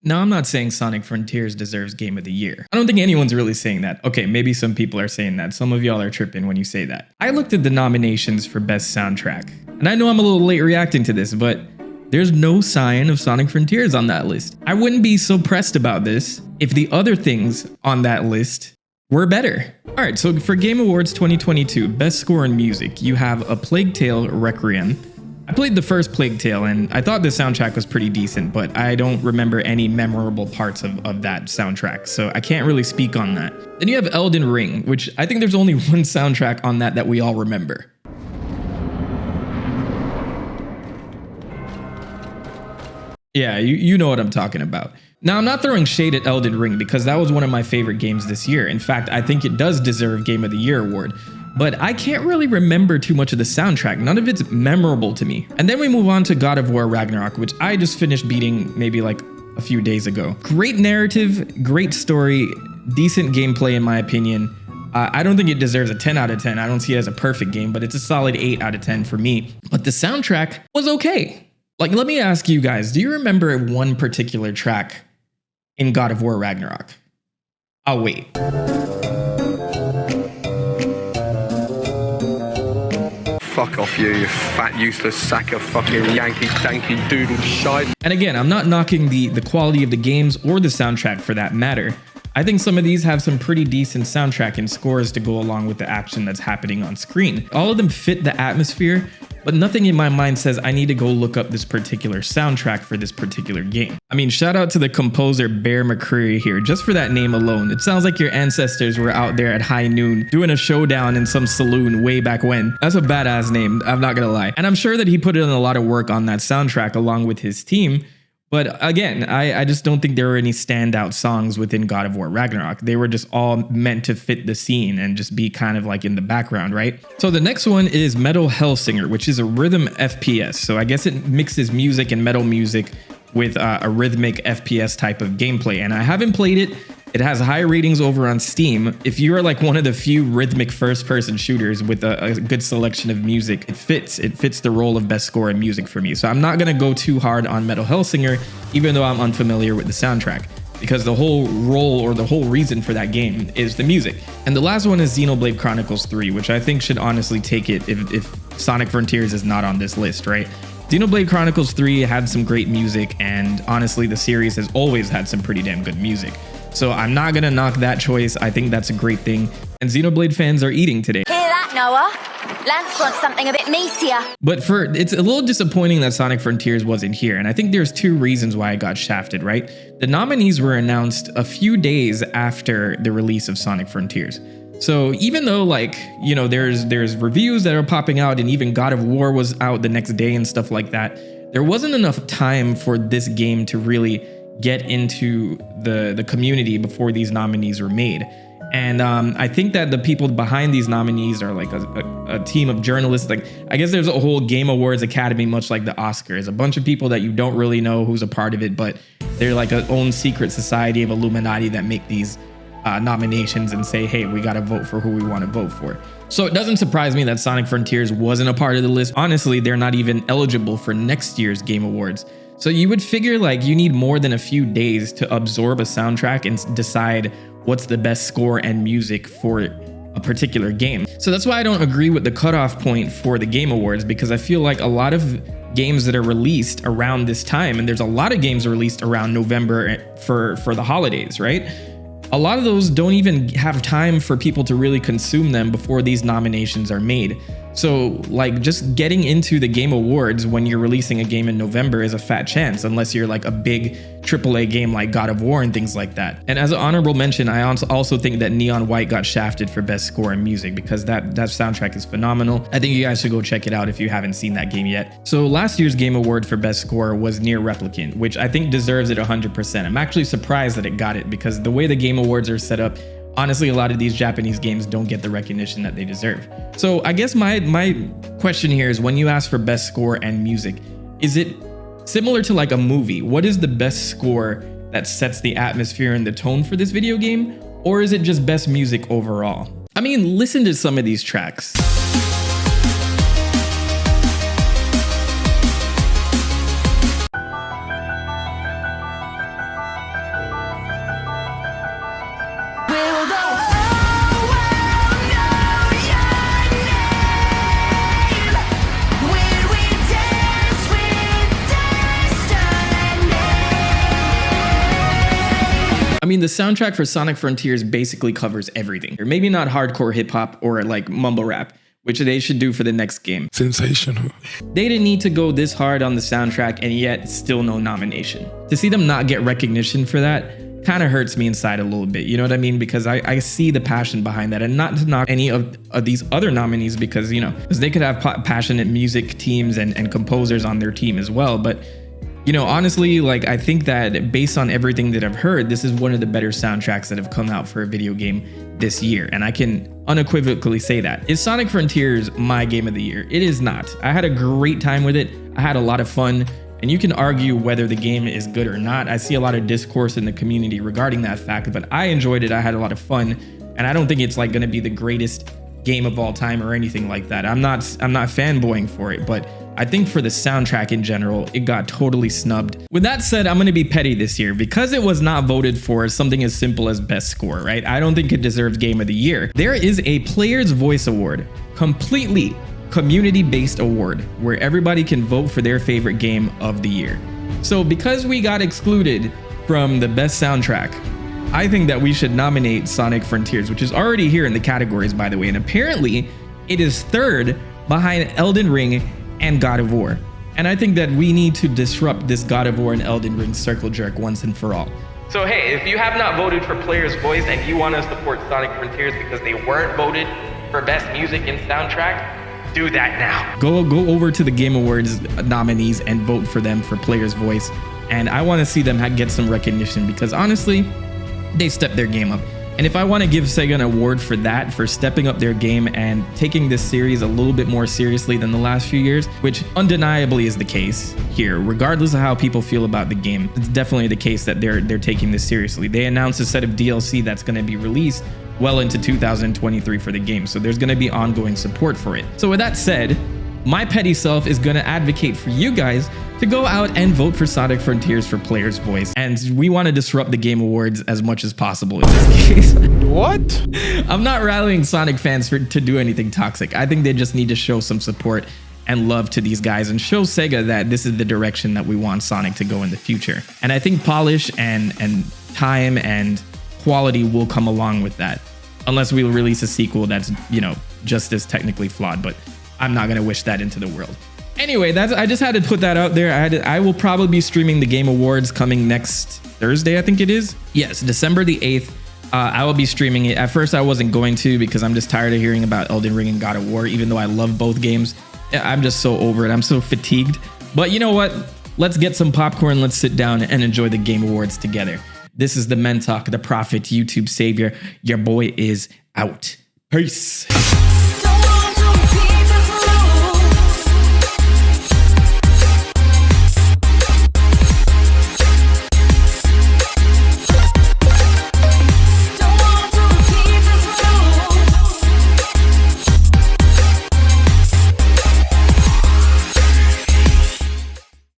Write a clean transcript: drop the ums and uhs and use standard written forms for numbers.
Now, I'm not saying Sonic Frontiers deserves Game of the Year. I don't think anyone's really saying that. Okay, maybe some people are saying that. Some of y'all are tripping when you say that. I looked at the nominations for Best Soundtrack, and I know I'm a little late reacting to this, but there's no sign of Sonic Frontiers on that list. I wouldn't be so pressed about this if the other things on that list were better. All right, so for Game Awards 2022, Best Score in Music, you have A Plague Tale: Requiem. I played the first Plague Tale and I thought the soundtrack was pretty decent, but I don't remember any memorable parts of that soundtrack, so I can't really speak on that. Then you have Elden Ring, which I think there's only one soundtrack on that we all remember. Yeah, you know what I'm talking about. Now, I'm not throwing shade at Elden Ring because that was one of my favorite games this year. In fact, I think it does deserve Game of the Year award. But I can't really remember too much of the soundtrack. None of it's memorable to me. And then we move on to God of War Ragnarok, which I just finished beating maybe like a few days ago. Great narrative, great story, decent gameplay in my opinion. I don't think it deserves a 10 out of 10. I don't see it as a perfect game, but it's a solid 8 out of 10 for me. But the soundtrack was okay. Like, let me ask you guys, do you remember one particular track in God of War Ragnarok? I'll wait. Fuck off you fat useless sack of fucking Yankee danky doodle shite. And again, I'm not knocking the quality of the games or the soundtrack for that matter. I think some of these have some pretty decent soundtrack and scores to go along with the action that's happening on screen. All of them fit the atmosphere, but nothing in my mind says I need to go look up this particular soundtrack for this particular game. I mean, shout out to the composer Bear McCreary here, just for that name alone. It sounds like your ancestors were out there at high noon doing a showdown in some saloon way back when. That's a badass name, I'm not gonna lie. And I'm sure that he put in a lot of work on that soundtrack along with his team. But again, I just don't think there were any standout songs within God of War Ragnarok. They were just all meant to fit the scene and just be kind of like in the background, right? So the next one is Metal Hellsinger, which is a rhythm FPS. So I guess it mixes music and metal music with a rhythmic FPS type of gameplay. And I haven't played it. It has high ratings over on Steam. If you are like one of the few rhythmic first-person shooters with a good selection of music, it fits the role of best score in music for me. So I'm not gonna go too hard on Metal Hellsinger, even though I'm unfamiliar with the soundtrack, because the whole role or the whole reason for that game is the music. And the last one is Xenoblade Chronicles 3, which I think should honestly take it if Sonic Frontiers is not on this list, right? Xenoblade Chronicles 3 had some great music, and honestly, the series has always had some pretty damn good music. So I'm not gonna knock that choice. I think that's a great thing. And Xenoblade fans are eating today. Hear that, Noah? Lance wants something a bit meatier. But it's a little disappointing that Sonic Frontiers wasn't here. And I think there's two reasons why I got shafted, right? The nominees were announced a few days after the release of Sonic Frontiers. So even though, like, you know, there's reviews that are popping out and even God of War was out the next day and stuff like that, there wasn't enough time for this game to really get into the community before these nominees were made. And I think that the people behind these nominees are like a team of journalists. Like, I guess there's a whole Game Awards Academy, much like the Oscars, a bunch of people that you don't really know who's a part of it, but they're like a own secret society of Illuminati that make these nominations and say, hey, we gotta vote for who we want to vote for. So it doesn't surprise me that Sonic Frontiers wasn't a part of the list. Honestly, they're not even eligible for next year's Game Awards. So you would figure like you need more than a few days to absorb a soundtrack and decide what's the best score and music for a particular game. So that's why I don't agree with the cutoff point for the Game Awards, because I feel like a lot of games that are released around this time, and there's a lot of games released around November for the holidays, right? A lot of those don't even have time for people to really consume them before these nominations are made. So like just getting into the Game Awards when you're releasing a game in November is a fat chance, unless you're like a big AAA game like God of War and things like that. And as an honorable mention, I also think that Neon White got shafted for best score in music, because that soundtrack is phenomenal. I think you guys should go check it out if you haven't seen that game yet. So last year's Game Award for best score was Nier Replicant, which I think deserves it 100%. I'm actually surprised that it got it, because the way the Game Awards are set up, honestly, a lot of these Japanese games don't get the recognition that they deserve. So I guess my question here is, when you ask for best score and music, is it similar to like a movie? What is the best score that sets the atmosphere and the tone for this video game? Or is it just best music overall? I mean, listen to some of these tracks. mean, the soundtrack for Sonic Frontiers basically covers everything. Or maybe not hardcore hip hop or like mumble rap, which they should do for the next game. Sensational. They didn't need to go this hard on the soundtrack and yet still no nomination. To see them not get recognition for that kind of hurts me inside a little bit. You know what I mean? Because I see the passion behind that, and not to knock any of these other nominees because, you know, because they could have passionate music teams and composers on their team as well. But, you know, honestly, like, I think that based on everything that I've heard, this is one of the better soundtracks that have come out for a video game this year. And I can unequivocally say that. Is Sonic Frontiers my game of the year? It is not. I had a great time with it. I had a lot of fun. And you can argue whether the game is good or not. I see a lot of discourse in the community regarding that fact, but I enjoyed it. I had a lot of fun. And I don't think it's like going to be the greatest game of all time or anything like that. I'm not fanboying for it, but I think for the soundtrack in general, it got totally snubbed. With that said, I'm going to be petty this year because it was not voted for something as simple as best score, right? I don't think it deserves game of the year. There is a Player's Voice Award, completely community-based award where everybody can vote for their favorite game of the year. So because we got excluded from the best soundtrack, I think that we should nominate Sonic Frontiers, which is already here in the categories, by the way. And apparently it is third behind Elden Ring and God of War. And I think that we need to disrupt this God of War and Elden Ring circle jerk once and for all. So hey, if you have not voted for Player's Voice and you want to support Sonic Frontiers because they weren't voted for best music and soundtrack, do that now. Go over to the Game Awards nominees and vote for them for Player's Voice. And I want to see them get some recognition because honestly, they stepped their game up. And if I want to give Sega an award for that, for stepping up their game and taking this series a little bit more seriously than the last few years, which undeniably is the case here, regardless of how people feel about the game, it's definitely the case that they're taking this seriously. They announced a set of DLC that's going to be released well into 2023 for the game. So there's going to be ongoing support for it. So with that said, my petty self is going to advocate for you guys to go out and vote for Sonic Frontiers for Player's Voice. And we want to disrupt the Game Awards as much as possible in this case. What? I'm not rallying Sonic fans to do anything toxic. I think they just need to show some support and love to these guys and show Sega that this is the direction that we want Sonic to go in the future. And I think polish and time and quality will come along with that. Unless we release a sequel that's, you know, just as technically flawed, but I'm not gonna wish that into the world. Anyway, I just had to put that out there. I will probably be streaming the Game Awards coming next Thursday, I think it is. Yes, December the 8th. I will be streaming it. At first, I wasn't going to because I'm just tired of hearing about Elden Ring and God of War, even though I love both games. I'm just so over it. I'm so fatigued. But you know what? Let's get some popcorn. Let's sit down and enjoy the Game Awards together. This is the Men Talk, the Prophet, YouTube Savior. Your boy is out. Peace.